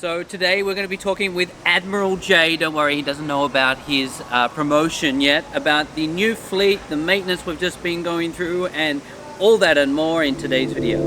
So today we're going to be talking with Admiral J. Don't worry, he doesn't know about his promotion yet, about the new fleet, the maintenance we've just been going through, and all that and more in today's video.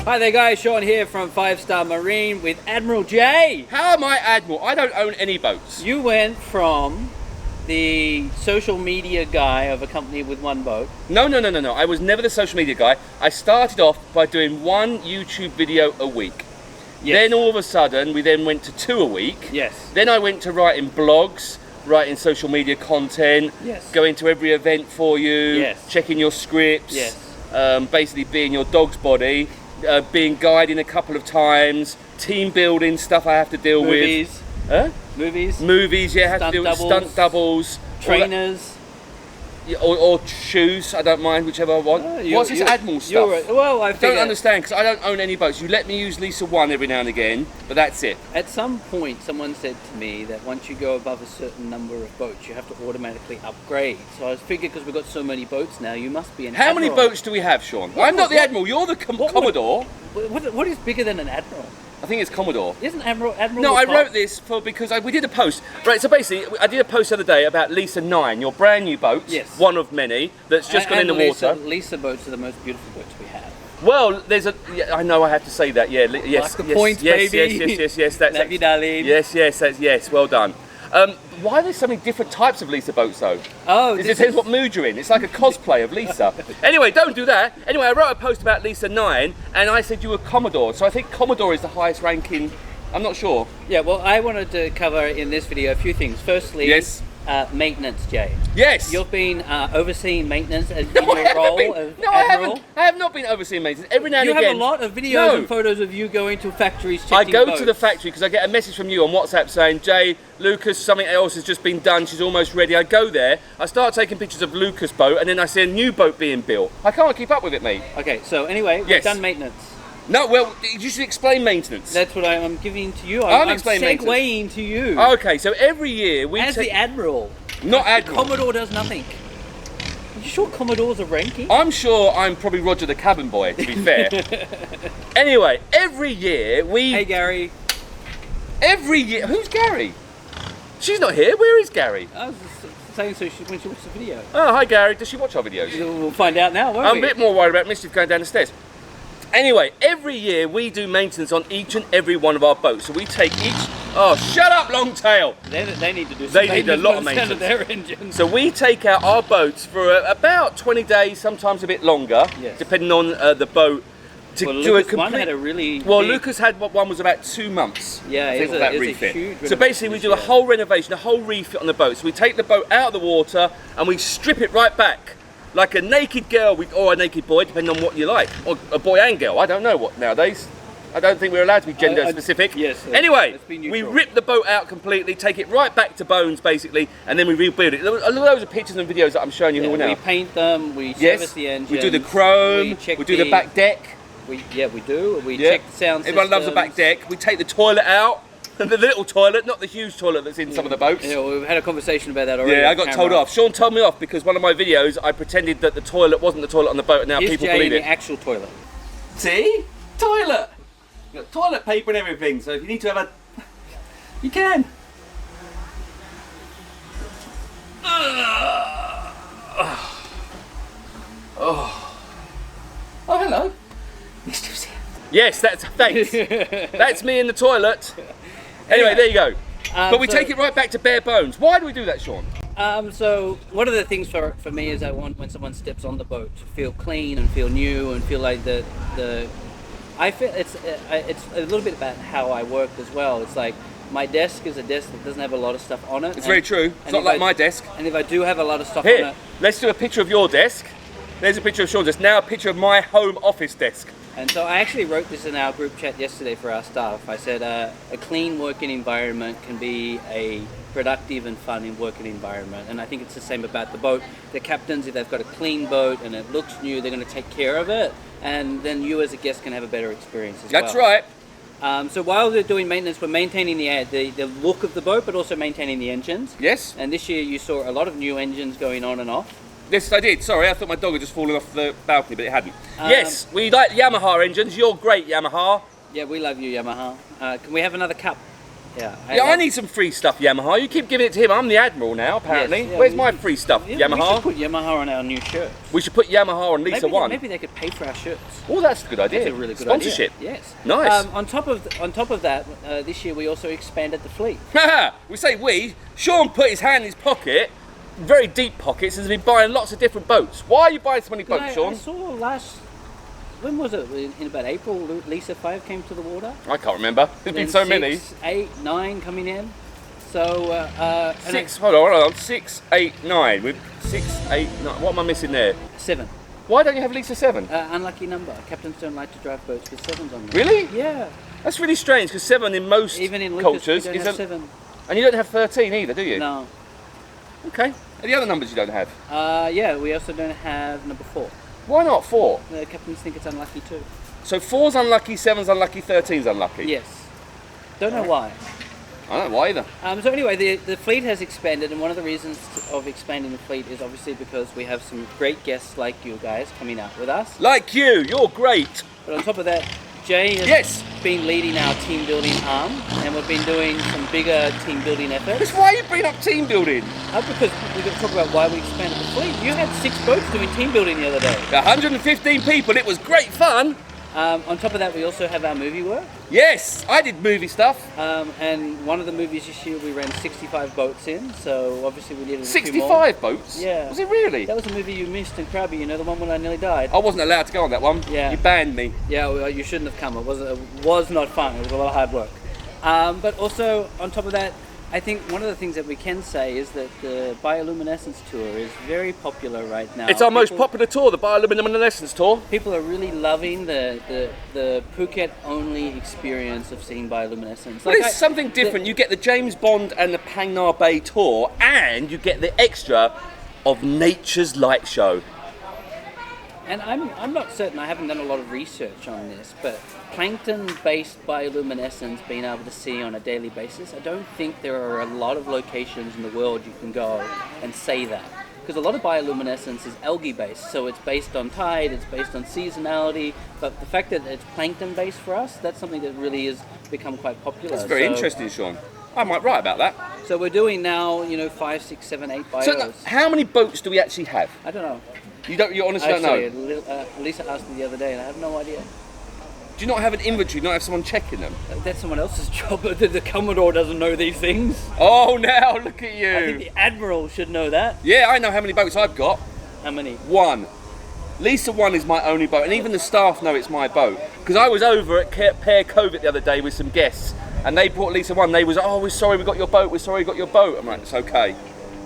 Hi there guys, Sean here from 5-Star Marine with Admiral J. How am I Admiral? I don't own any boats. You went from the social media guy of a company with one boat. No. I was never the social media guy. I started off by doing one YouTube video a week. Yes. Then all of a sudden, we then went to 2 a week. Yes. Then I went to writing blogs, writing social media content, yes, going to every event for you, yes, checking your scripts, yes, basically being your dog's body, being guiding a couple of times, team building stuff I have to deal Movies. with. Huh? Movies, yeah, have to deal with stunt doubles, trainers, or shoes. I don't mind, whichever I want. What's this Admiral stuff? Well, I don't understand because I don't own any boats. You let me use Lisa 1 every now and again, but that's it. At some point, someone said to me that once you go above a certain number of boats, you have to automatically upgrade. So I figured because we've got so many boats now, you must be an How Admiral. many boats do we have, Sean? I'm not the Admiral. You're the Commodore. What is bigger than an Admiral? I think it's Commodore. Isn't Admiral? No, I wrote this because we did a post. Right, so basically, I did a post the other day about Lisa 9, your brand new boat. Yes. One of many that's just gone in the water. Lisa boats are the most beautiful boats we have. Well, there's a. Yeah, I know I have to say that. Yeah. Yes. Like the points, baby. Yes. That's Love you, darling. Yes. Well done. Why are there so many different types of Lisa boats though? Oh, it depends what mood you're in. It's like a cosplay of Lisa. Anyway, don't do that. Anyway, I wrote a post about Lisa 9 and I said you were Commodore. So I think Commodore is the highest ranking. I'm not sure. Yeah, well, I wanted to cover in this video a few things. Firstly, yes, maintenance, Jay. Yes. You've been overseeing maintenance in your role of Admiral. I have not been overseeing maintenance. Every now and again. You have a lot of videos and photos of you going to factories checking I go boats. to the factory because I get a message from you on WhatsApp saying, Jay, Lucas, something else has just been done, she's almost ready. I go there, I start taking pictures of Lucas' boat, and then I see a new boat being built. I can't keep up with it, mate. Okay, so anyway, we've done maintenance. No, well, you should explain maintenance. That's what I'm giving to you. I'm segueing to you. Okay, so every year we As the Admiral. Not Admiral. Commodore does nothing. Are you sure Commodore's a ranking? I'm sure I'm probably Roger the cabin boy, to be fair. Anyway, every year we... Hey, Gary. Every year... Who's Gary? She's not here. Where is Gary? I was saying so when she watched the video. Oh, hi, Gary. Does she watch our videos? We'll find out now, won't we? I'm a bit more worried about Mischief going down the stairs. Anyway, every year we do maintenance on each and every one of our boats. So we take each... Oh, shut up, Longtail! They need to do some They need a lot of maintenance. Of their engines. So we take out our boats for about 20 days, sometimes a bit longer, depending on the boat. To well, do Lucas a complete... one had a really Well, big... Lucas had one was about 2 months. Yeah, I think, it's that a refit. huge So basically we do a whole renovation, a whole refit on the boat. So we take the boat out of the water and we strip it right back. Like a naked girl or a naked boy, depending on what you like. Or a boy and girl, I don't know what nowadays. I don't think we're allowed to be gender specific. Yes. Anyway, we rip the boat out completely, take it right back to bones basically, and then we rebuild it. Loads of pictures and videos that I'm showing you here now. We paint them, we service the engine. We do the chrome, we do the back deck. We do. We check the sound system. Everyone loves the back deck. We take the toilet out. The little toilet, not the huge toilet that's in some of the boats. Yeah, we've had a conversation about that already. Yeah, I got told off. Sean told me off because one of my videos I pretended that the toilet wasn't the toilet on the boat, and now people believe it. The actual toilet. See? Toilet! You've got toilet paper and everything, so if you need to have a... You can. Oh, hello. Mischief's here. Yes, thanks. That's me in the toilet. Anyway, there you go. But we take it right back to bare bones. Why do we do that, Sean? So one of the things for me is I want when someone steps on the boat to feel clean and feel new and feel like I feel it's a little bit about how I work as well. It's like my desk is a desk that doesn't have a lot of stuff on it. It's very true. It's not like my desk. And if I do have a lot of stuff on it, let's do a picture of your desk. There's a picture of Sean's desk. Now a picture of my home office desk. And so I actually wrote this in our group chat yesterday for our staff. I said a clean working environment can be a productive and fun working environment. And I think it's the same about the boat. The captains, if they've got a clean boat and it looks new, they're going to take care of it. And then you as a guest can have a better experience as well. That's right. So while they're doing maintenance, we're maintaining the look of the boat, but also maintaining the engines. Yes. And this year you saw a lot of new engines going on and off. Yes, I did. Sorry, I thought my dog had just fallen off the balcony, but it hadn't. Yes, we like Yamaha engines. You're great, Yamaha. Yeah, we love you, Yamaha. Can we have another cup? Yeah. I need some free stuff, Yamaha. You keep giving it to him. I'm the admiral now, apparently. Yes, yeah, Where's my free stuff, Yeah, Yamaha? We should put Yamaha on our new shirts. We should put Yamaha on Lisa One. Maybe they could pay for our shirts. Oh, that's a good idea. That's a really good Sponsorship. idea. Yes. Nice. On top of that, this year we also expanded the fleet. We say we. Sean put his hand in his pocket, very deep pockets, and has been buying lots of different boats. Why are you buying so many boats, Sean? I saw when was it? In about April, Lisa 5 came to the water. I can't remember. There's been so many. 6, 8, 9 coming in. So hold on. 6, 8, 9. With 6, 8, 9. What am I missing there? 7. Why don't you have Lisa 7? Unlucky number. Captains don't like to drive boats with 7s on them. Really? Yeah. That's really strange because 7 in most Even in Lucus, cultures we don't have 7. And you don't have 13 either, do you? No. Okay. Are the other numbers you don't have? Yeah, we also don't have number 4. Why not 4? The captains think it's unlucky too. So 4's unlucky, 7's unlucky, 13's unlucky? Yes. Don't know why. I don't know why either. So anyway, the fleet has expanded, and one of the reasons of expanding the fleet is obviously because we have some great guests like you guys coming out with us. Like you, you're great. But on top of that, Jay has been leading our team building arm, and we've been doing some bigger team building efforts. That's why you bring up team building. Because we're going to talk about why we expanded the fleet. You had 6 boats doing team building the other day. 115 people, it was great fun. On top of that, we also have our movie work. Yes, I did movie stuff. And one of the movies this year we ran 65 boats in, so obviously we needed a 65 few more. boats? Yeah. Was it really? That was a movie you missed in Krabi, you know, the one when I nearly died. I wasn't allowed to go on that one. Yeah. You banned me. Yeah, well, you shouldn't have come. It was not fun. It was a lot of hard work. But also, on top of that, I think one of the things that we can say is that the bioluminescence tour is very popular right now. It's our most popular tour, the bioluminescence tour. People are really loving the Phuket only experience of seeing bioluminescence. But it's something different. You get the James Bond and the Pangnar Bay tour, and you get the extra of nature's light show. And I'm not certain, I haven't done a lot of research on this, but plankton-based bioluminescence being able to see on a daily basis, I don't think there are a lot of locations in the world you can go and say that. Because a lot of bioluminescence is algae-based, so it's based on tide, it's based on seasonality, but the fact that it's plankton-based for us, that's something that really has become quite popular. That's very interesting, Sean. I might write about that. So we're doing now, 5, 6, 7, 8 bios. So how many boats do we actually have? I don't know. You honestly don't know? Lisa asked me the other day and I have no idea. Do you not have an inventory, not have someone checking them? That's someone else's job. The Commodore doesn't know these things. Oh, now look at you. I think the Admiral should know that. Yeah, I know how many boats I've got. How many? 1. Lisa 1 is my only boat, and even the staff know it's my boat. Because I was over at Pear Cove the other day with some guests, and they brought Lisa 1. They was, oh, we're sorry we got your boat, we're sorry we got your boat. I'm like, it's okay.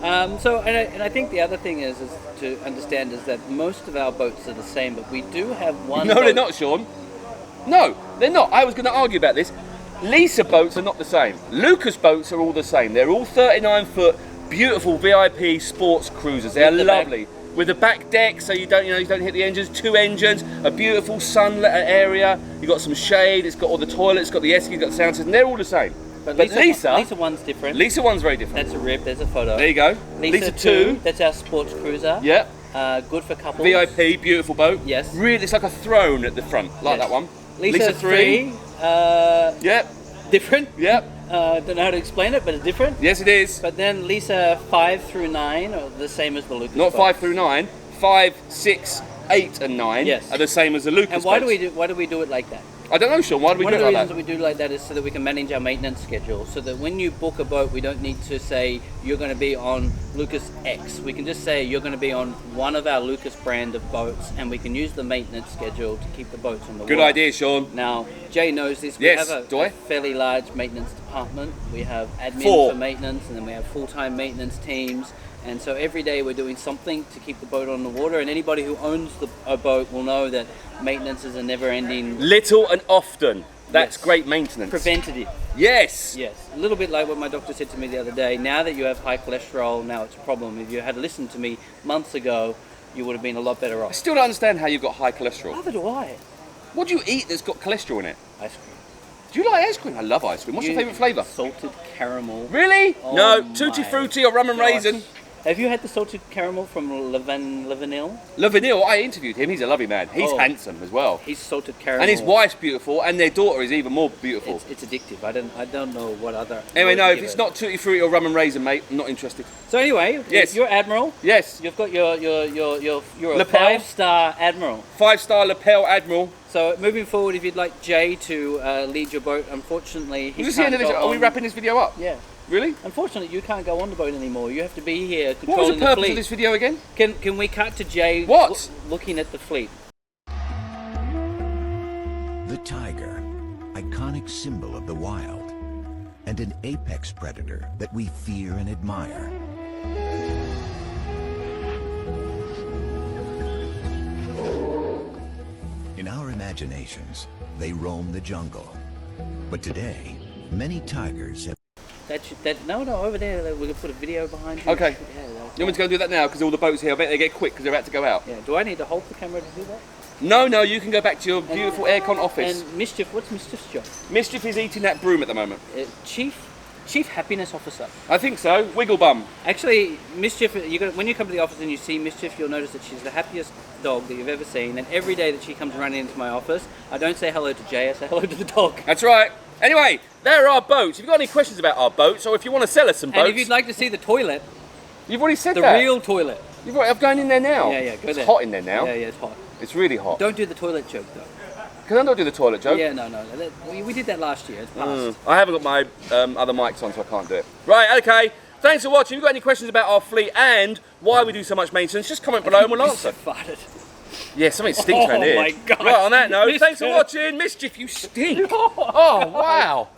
And I think the other thing is to understand is that most of our boats are the same, but we do have one No, boat. they're not, Sean. No, they're not. I was going to argue about this. Lisa boats are not the same. Lucas boats are all the same. They're all 39-foot, beautiful VIP sports cruisers. They're lovely. With a back deck, so you don't hit the engines. 2 engines, a beautiful sunlit area. You got some shade. It's got all the toilets. It's got the esky. It's got the sound system. They're all the same. But Lisa 1's different. Lisa 1's very different. That's a rib. There's a photo. There you go. Lisa 2. That's our sports cruiser. Yep. Good for couples. VIP, beautiful boat. Yes. Really, it's like a throne at the front, like that one. Lisa 3. Yep. Different. Yep. Don't know how to explain it, but it's different. Yes, it is. But then Lisa 5 through 9 are the same as the Lucas. Not boats. 5 through 9. 5, 6, 8, and 9 are the same as the Lucas. And why boats. do we do it like that? I don't know, Sean. Why do we do it like that? One of the reasons we do like that is so that we can manage our maintenance schedule. So that when you book a boat, we don't need to say you're going to be on Lucas X. We can just say you're going to be on one of our Lucas brand of boats, and we can use the maintenance schedule to keep the boats on the water. Good idea, Sean. Now, Jay knows this. Yes, We have do I? a fairly large maintenance department. We have admin 4 for maintenance, and then we have full-time maintenance teams. And so every day we're doing something to keep the boat on the water, and anybody who owns a boat will know that maintenance is a never-ending... Little and often. That's great maintenance. Preventative. Yes. Yes. A little bit like what my doctor said to me the other day. Now that you have high cholesterol, now it's a problem. If you had listened to me months ago, you would have been a lot better I off. still don't understand how you've got high cholesterol. Neither do I. What do you eat that's got cholesterol in it? Ice cream. Do you like ice cream? I love ice cream. What's your favourite flavour? Salted caramel. Really? Oh no. Tutti my Frutti or rum and gosh. raisin? Have you had the salted caramel from Levanil? Lavanil, I interviewed him. He's a lovely man. He's handsome as well. He's salted caramel. And his wife's beautiful, and their daughter is even more beautiful. It's addictive. I don't know what other. Anyway, no, if it's not Tutti Frutti or rum and raisin, mate, I'm not interested. So anyway, yes, you're Admiral. Yes, You've got you're a lapel. 5-star Admiral. 5-star lapel Admiral. So moving forward, if you'd like Jay to lead your boat, unfortunately he Is this the end of this? Are we wrapping this video up? Yeah. Really? Unfortunately, you can't go on the boat anymore. You have to be here controlling the fleet. What was the purpose of this video again? Can we cut to Jay looking at the fleet? The tiger, iconic symbol of the wild, and an apex predator that we fear and admire. In our imaginations, they roam the jungle. But today, many tigers have... No, over there. We're going to put a video behind you. Okay. Yeah, You want me to go and do that now? Because all the boats here, I bet they get quick because they're about to go out. Yeah. Do I need to hold the camera to do that? No, you can go back to your beautiful aircon office. And Mischief, what's Mischief's job? Mischief is eating that broom at the moment. Chief Happiness Officer. I think so. Wiggle bum. Actually, Mischief, when you come to the office and you see Mischief, you'll notice that she's the happiest dog that you've ever seen. And every day that she comes running into my office, I don't say hello to Jay, I say hello to the dog. That's right. Anyway, there are our boats. If you've got any questions about our boats, or if you want to sell us some boats... And if you'd like to see the toilet... You've already said the that. The real toilet. I'm going in there now. Yeah, go there. It's hot in there now. Yeah, it's hot. It's really hot. Don't do the toilet joke, though. Can I not do the toilet joke? Yeah, no. We did that last year. It's past. I haven't got my other mics on, so I can't do it. Right, okay. Thanks for watching. If you've got any questions about our fleet and why we do so much maintenance, just comment below and we'll answer. Farted. Yeah, something stinks around here. Oh my God. Right, on that note, thanks for watching. Mischief, you stink. Oh, wow.